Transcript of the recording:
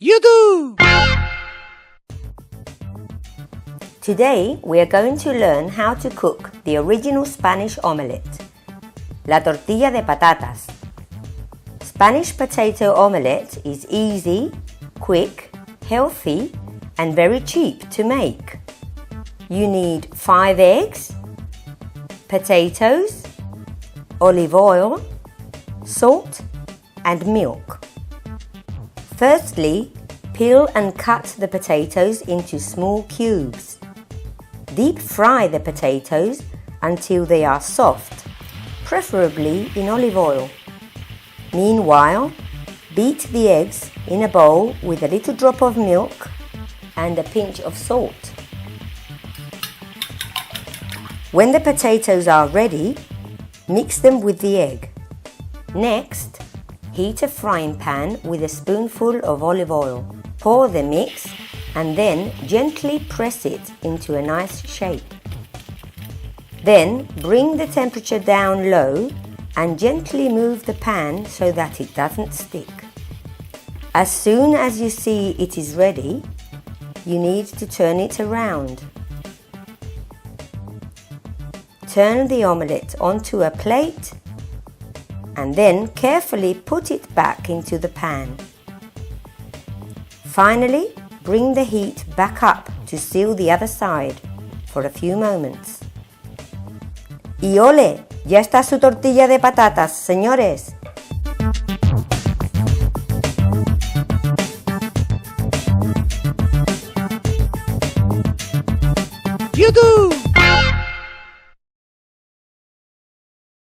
YOUDO! Today we are going to learn how to cook the original Spanish omelette, la tortilla de patatas. Spanish potato omelette is easy, quick, healthy and very cheap to make. You need 5 eggs, potatoes, olive oil, salt and milk. Firstly, peel and cut the potatoes into small cubes. Deep fry the potatoes until they are soft, preferably in olive oil. Meanwhile, beat the eggs in a bowl with a little drop of milk and a pinch of salt. When the potatoes are ready, mix them with the egg. Next, heat a frying pan with a spoonful of olive oil. Pour the mix and then gently press it into a nice shape. Then bring the temperature down low and gently move the pan so that it doesn't stick. As soon as you see it is ready, you need to turn it around. Turn the omelette onto a plate and then carefully put it back into the pan. Finally, bring the heat back up to seal the other side for a few moments. Y ole, ya está su tortilla de patatas, señores. YOUDO!